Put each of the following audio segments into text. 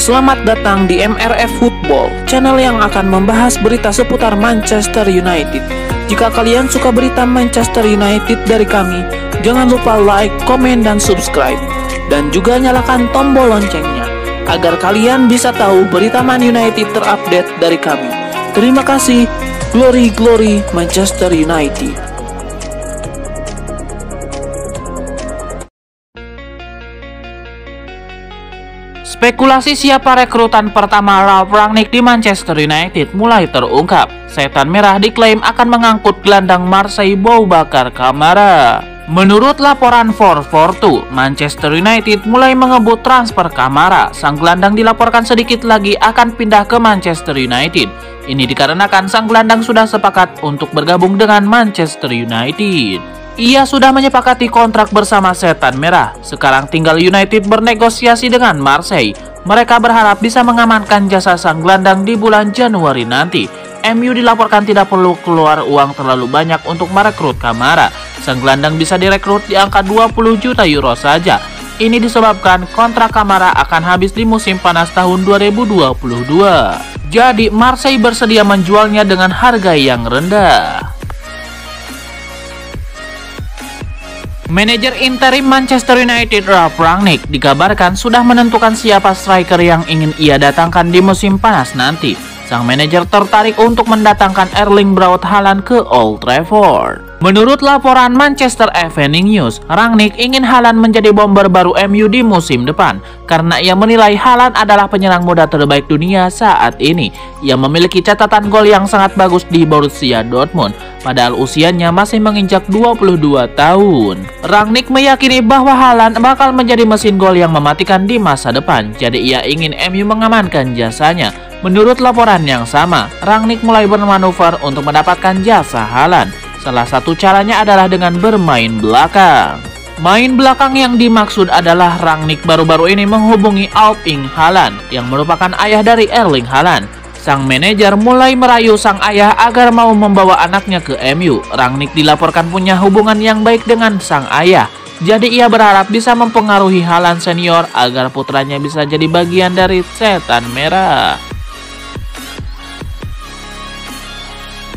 Selamat datang di MRF Football, channel yang akan membahas berita seputar Manchester United. Jika kalian suka berita Manchester United dari kami, jangan lupa like, komen, dan subscribe. Dan juga nyalakan tombol loncengnya, agar kalian bisa tahu berita Man United terupdate dari kami. Terima kasih. Glory, glory Manchester United. Spekulasi siapa rekrutan pertama Ralf Rangnick di Manchester United mulai terungkap. Setan Merah diklaim akan mengangkut gelandang Marseille Boubacar Kamara. Menurut laporan 442, Manchester United mulai mengebut transfer Kamara. Sang gelandang dilaporkan sedikit lagi akan pindah ke Manchester United. Ini dikarenakan sang gelandang sudah sepakat untuk bergabung dengan Manchester United. Ia sudah menyepakati kontrak bersama Setan Merah. Sekarang tinggal United bernegosiasi dengan Marseille. Mereka berharap bisa mengamankan jasa sang gelandang di bulan Januari nanti. MU dilaporkan tidak perlu keluar uang terlalu banyak untuk merekrut Kamara. Sang gelandang bisa direkrut di angka 20 juta euro saja. Ini disebabkan kontrak Kamara akan habis di musim panas tahun 2022. Jadi Marseille bersedia menjualnya dengan harga yang rendah. Manajer interim Manchester United Ralf Rangnick dikabarkan sudah menentukan siapa striker yang ingin ia datangkan di musim panas nanti. Sang manajer tertarik untuk mendatangkan Erling Braut Haaland ke Old Trafford. Menurut laporan Manchester Evening News, Rangnick ingin Haaland menjadi bomber baru MU di musim depan karena ia menilai Haaland adalah penyerang muda terbaik dunia saat ini. Ia memiliki catatan gol yang sangat bagus di Borussia Dortmund, padahal usianya masih menginjak 22 tahun. Rangnick meyakini bahwa Haaland bakal menjadi mesin gol yang mematikan di masa depan, jadi ia ingin MU mengamankan jasanya. Menurut laporan yang sama, Rangnick mulai bermanuver untuk mendapatkan jasa Haaland. Salah satu caranya adalah dengan bermain belakang. Main belakang yang dimaksud adalah Rangnick baru-baru ini menghubungi Erling Haaland yang merupakan ayah dari Erling Haaland. Sang manajer mulai merayu sang ayah agar mau membawa anaknya ke MU. Rangnick dilaporkan punya hubungan yang baik dengan sang ayah. Jadi ia berharap bisa mempengaruhi Haaland senior agar putranya bisa jadi bagian dari Setan Merah.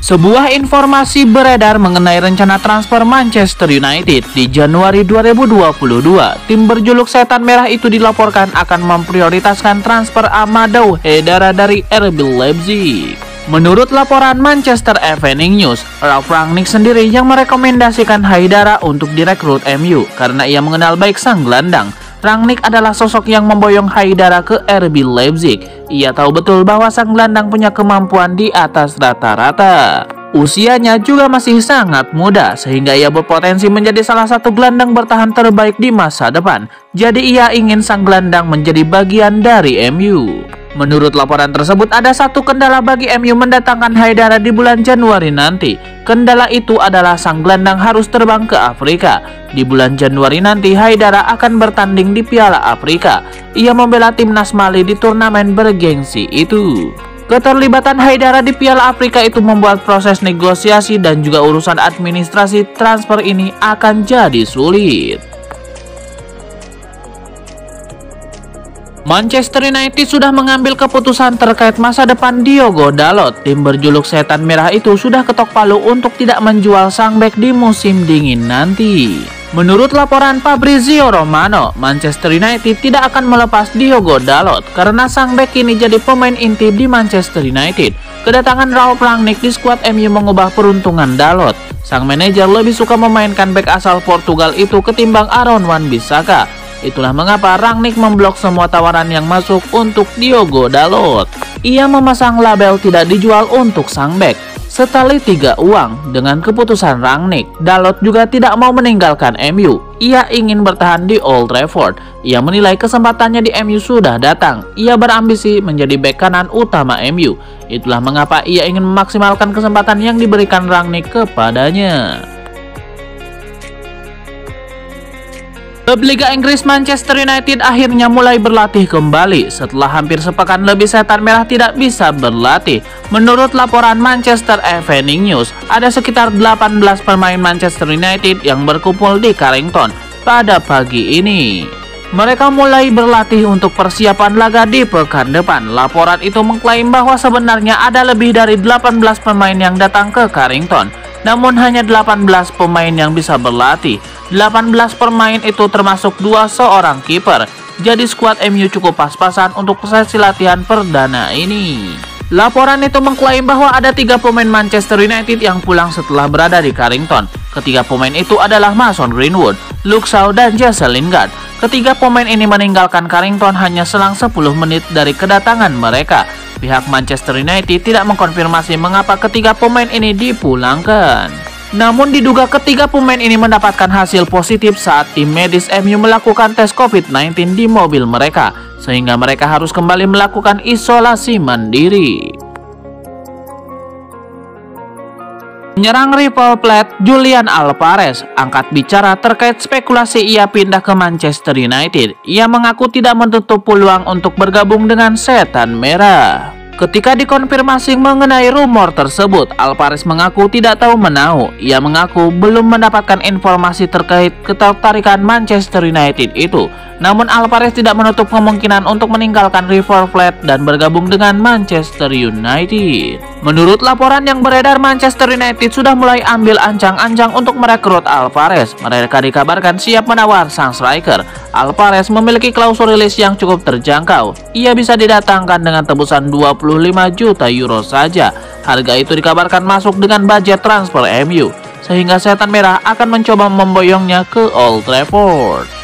Sebuah informasi beredar mengenai rencana transfer Manchester United di Januari 2022. Tim berjuluk Setan Merah itu dilaporkan akan memprioritaskan transfer Amadou Haidara dari RB Leipzig. Menurut laporan Manchester Evening News, Ralf Rangnick sendiri yang merekomendasikan Haidara untuk direkrut MU karena ia mengenal baik sang gelandang. Rangnick adalah sosok yang memboyong Haidara ke RB Leipzig. Ia tahu betul bahwa sang gelandang punya kemampuan di atas rata-rata. Usianya juga masih sangat muda, sehingga ia berpotensi menjadi salah satu gelandang bertahan terbaik di masa depan. Jadi ia ingin sang gelandang menjadi bagian dari MU. Menurut laporan tersebut, ada satu kendala bagi MU mendatangkan Haidara di bulan Januari nanti. Kendala itu adalah sang gelandang harus terbang ke Afrika. Di bulan Januari nanti, Haidara akan bertanding di Piala Afrika. Ia membela timnas Mali di turnamen bergengsi itu. Keterlibatan Haidara di Piala Afrika itu membuat proses negosiasi dan juga urusan administrasi transfer ini akan jadi sulit. Manchester United sudah mengambil keputusan terkait masa depan Diogo Dalot. Tim berjuluk Setan Merah itu sudah ketok palu untuk tidak menjual sang bek di musim dingin nanti. Menurut laporan Fabrizio Romano, Manchester United tidak akan melepas Diogo Dalot karena sang bek ini jadi pemain inti di Manchester United. Kedatangan Ralf Rangnick di skuad MU mengubah peruntungan Dalot. Sang manajer lebih suka memainkan bek asal Portugal itu ketimbang Aaron Wan-Bissaka. Itulah mengapa Rangnick memblok semua tawaran yang masuk untuk Diogo Dalot. Ia memasang label tidak dijual untuk sang bek. Setali 3 uang. Dengan keputusan Rangnick, Dalot juga tidak mau meninggalkan MU. Ia ingin bertahan di Old Trafford. Ia menilai kesempatannya di MU sudah datang. Ia berambisi menjadi bek kanan utama MU. Itulah mengapa ia ingin memaksimalkan kesempatan yang diberikan Rangnick kepadanya. Klub Liga Inggris Manchester United akhirnya mulai berlatih kembali setelah hampir sepekan lebih Setan Merah tidak bisa berlatih. Menurut laporan Manchester Evening News, ada sekitar 18 pemain Manchester United yang berkumpul di Carrington pada pagi ini. Mereka mulai berlatih untuk persiapan laga di pekan depan. Laporan itu mengklaim bahwa sebenarnya ada lebih dari 18 pemain yang datang ke Carrington, namun hanya 18 pemain yang bisa berlatih. 18 pemain itu termasuk seorang kiper. Jadi skuad MU cukup pas-pasan untuk sesi latihan perdana ini. Laporan itu mengklaim bahwa ada 3 pemain Manchester United yang pulang setelah berada di Carrington. Ketiga pemain itu adalah Mason Greenwood, Luke Shaw, dan Jesse Lingard. Ketiga pemain ini meninggalkan Carrington hanya selang 10 menit dari kedatangan mereka. Pihak Manchester United tidak mengkonfirmasi mengapa ketiga pemain ini dipulangkan. Namun diduga ketiga pemain ini mendapatkan hasil positif saat tim medis MU melakukan tes COVID-19 di mobil mereka, sehingga mereka harus kembali melakukan isolasi mandiri. Penyerang River Plate Julian Alvarez angkat bicara terkait spekulasi ia pindah ke Manchester United. Ia mengaku tidak menutup peluang untuk bergabung dengan Setan Merah. Ketika dikonfirmasi mengenai rumor tersebut, Alvarez mengaku tidak tahu menahu. Ia mengaku belum mendapatkan informasi terkait ketertarikan Manchester United itu. Namun Alvarez tidak menutup kemungkinan untuk meninggalkan River Plate dan bergabung dengan Manchester United. Menurut laporan yang beredar, Manchester United sudah mulai ambil ancang-ancang untuk merekrut Alvarez. Mereka dikabarkan siap menawar sang striker. Alvarez memiliki klausul rilis yang cukup terjangkau. Ia bisa didatangkan dengan tebusan 25 juta euro saja. Harga itu dikabarkan masuk dengan budget transfer MU, sehingga Setan Merah akan mencoba memboyongnya ke Old Trafford.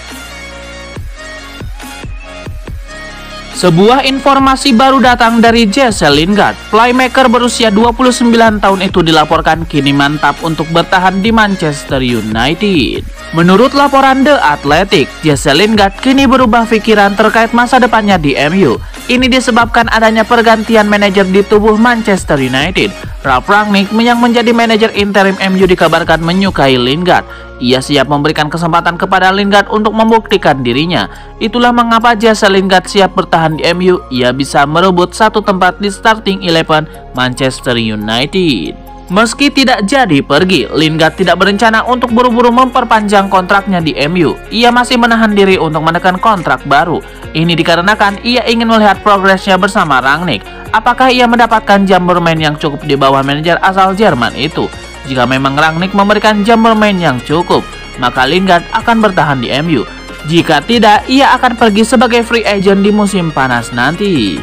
Sebuah informasi baru datang dari Jesse Lingard. Playmaker berusia 29 tahun itu dilaporkan kini mantap untuk bertahan di Manchester United. Menurut laporan The Athletic, Jesse Lingard kini berubah pikiran terkait masa depannya di MU. Ini disebabkan adanya pergantian manajer di tubuh Manchester United. Ralf Rangnick yang menjadi manajer interim MU dikabarkan menyukai Lingard. Ia siap memberikan kesempatan kepada Lingard untuk membuktikan dirinya. Itulah mengapa Jesse Lingard siap bertahan di MU. Ia bisa merebut satu tempat di starting 11 Manchester United. Meski tidak jadi pergi, Lingard tidak berencana untuk buru-buru memperpanjang kontraknya di MU. Ia masih menahan diri untuk menekan kontrak baru. Ini dikarenakan ia ingin melihat progresnya bersama Rangnick. Apakah ia mendapatkan jam bermain yang cukup di bawah manajer asal Jerman itu? Jika memang Rangnick memberikan jam bermain yang cukup, maka Lingard akan bertahan di MU. Jika tidak, ia akan pergi sebagai free agent di musim panas nanti.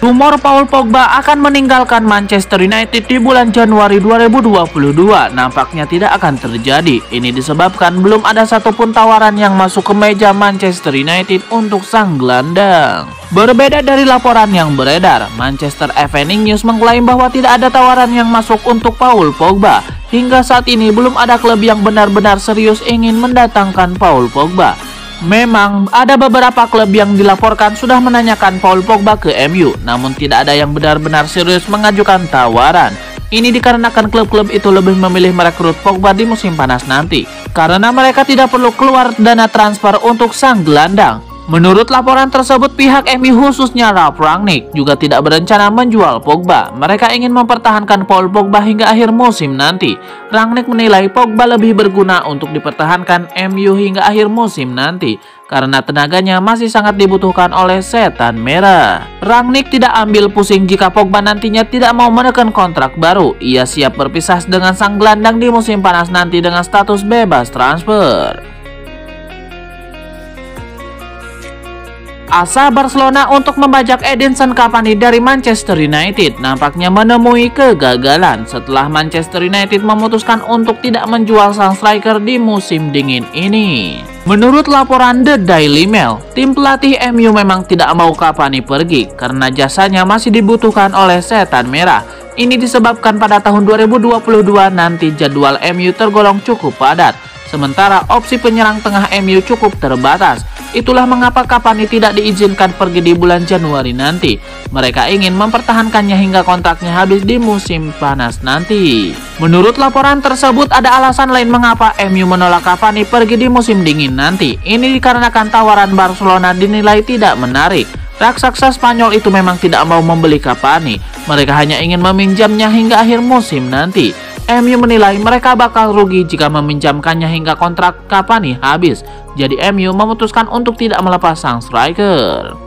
Rumor Paul Pogba akan meninggalkan Manchester United di bulan Januari 2022 nampaknya tidak akan terjadi. Ini disebabkan belum ada satupun tawaran yang masuk ke meja Manchester United untuk sang gelandang. Berbeda dari laporan yang beredar, Manchester Evening News mengklaim bahwa tidak ada tawaran yang masuk untuk Paul Pogba. Hingga saat ini belum ada klub yang benar-benar serius ingin mendatangkan Paul Pogba. Memang ada beberapa klub yang dilaporkan sudah menanyakan Paul Pogba ke MU, namun tidak ada yang benar-benar serius mengajukan tawaran. Ini dikarenakan klub-klub itu lebih memilih merekrut Pogba di musim panas nanti, karena mereka tidak perlu keluar dana transfer untuk sang gelandang. Menurut laporan tersebut, pihak MU khususnya Ralf Rangnick juga tidak berencana menjual Pogba. Mereka ingin mempertahankan Paul Pogba hingga akhir musim nanti. Rangnick menilai Pogba lebih berguna untuk dipertahankan MU hingga akhir musim nanti, karena tenaganya masih sangat dibutuhkan oleh Setan Merah. Rangnick tidak ambil pusing jika Pogba nantinya tidak mau menekan kontrak baru. Ia siap berpisah dengan sang gelandang di musim panas nanti dengan status bebas transfer. Asa Barcelona untuk membajak Edinson Cavani dari Manchester United nampaknya menemui kegagalan setelah Manchester United memutuskan untuk tidak menjual sang striker di musim dingin ini. Menurut laporan The Daily Mail, tim pelatih MU memang tidak mau Cavani pergi karena jasanya masih dibutuhkan oleh Setan Merah. Ini disebabkan pada tahun 2022 nanti jadwal MU tergolong cukup padat, sementara opsi penyerang tengah MU cukup terbatas. Itulah mengapa Cavani tidak diizinkan pergi di bulan Januari nanti. Mereka ingin mempertahankannya hingga kontraknya habis di musim panas nanti. Menurut laporan tersebut, ada alasan lain mengapa MU menolak Cavani pergi di musim dingin nanti. Ini dikarenakan tawaran Barcelona dinilai tidak menarik. Raksasa Spanyol itu memang tidak mau membeli Cavani. Mereka hanya ingin meminjamnya hingga akhir musim nanti. MU menilai mereka bakal rugi jika meminjamkannya hingga kontrak Cavani habis. Jadi MU memutuskan untuk tidak melepas sang striker.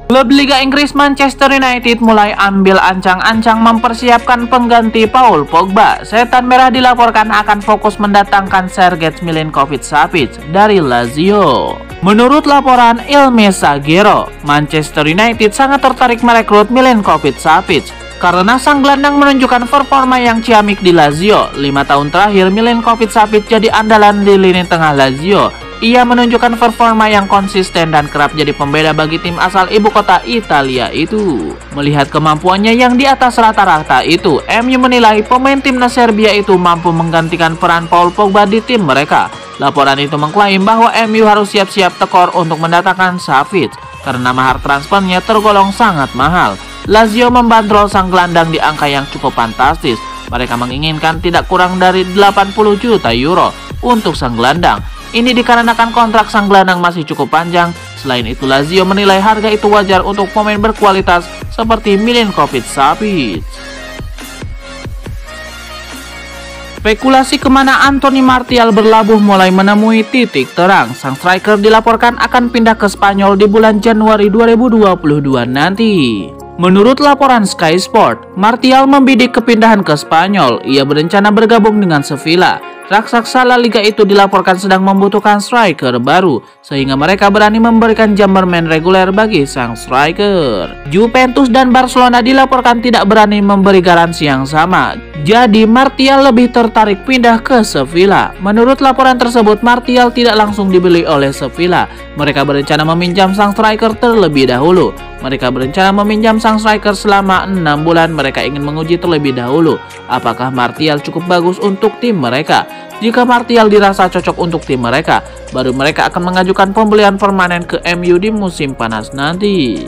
Klub Liga Inggris Manchester United mulai ambil ancang-ancang mempersiapkan pengganti Paul Pogba. Setan Merah dilaporkan akan fokus mendatangkan Sergej Milinkovic-Savic dari Lazio. Menurut laporan Il Messaggero, Manchester United sangat tertarik merekrut Milinkovic-Savic karena sang gelandang menunjukkan performa yang ciamik di Lazio. 5 tahun terakhir Milinkovic-Savic jadi andalan di lini tengah Lazio. Ia menunjukkan performa yang konsisten dan kerap jadi pembeda bagi tim asal ibu kota Italia itu. Melihat kemampuannya yang di atas rata-rata itu, MU menilai pemain timnas Serbia itu mampu menggantikan peran Paul Pogba di tim mereka. Laporan itu mengklaim bahwa MU harus siap-siap tekor untuk mendatangkan Savic karena mahar transfernya tergolong sangat mahal. Lazio membandrol sang gelandang di angka yang cukup fantastis. Mereka menginginkan tidak kurang dari 80 juta euro untuk sang gelandang. Ini dikarenakan kontrak sang gelandang masih cukup panjang. Selain itu, Lazio menilai harga itu wajar untuk pemain berkualitas seperti Milinkovic-Savic. Spekulasi kemana Anthony Martial berlabuh mulai menemui titik terang. Sang striker dilaporkan akan pindah ke Spanyol di bulan Januari 2022 nanti. Menurut laporan Sky Sport, Martial membidik kepindahan ke Spanyol. Ia berencana bergabung dengan Sevilla. Raksasa La Liga itu dilaporkan sedang membutuhkan striker baru, sehingga mereka berani memberikan jam bermain reguler bagi sang striker. Juventus dan Barcelona dilaporkan tidak berani memberi garansi yang sama. Jadi Martial lebih tertarik pindah ke Sevilla. Menurut laporan tersebut, Martial tidak langsung dibeli oleh Sevilla. Mereka berencana meminjam sang striker terlebih dahulu. Mereka berencana meminjam sang striker selama 6 bulan. Mereka ingin menguji terlebih dahulu apakah Martial cukup bagus untuk tim mereka. Jika Martial dirasa cocok untuk tim mereka, baru mereka akan mengajukan pembelian permanen ke MU di musim panas nanti.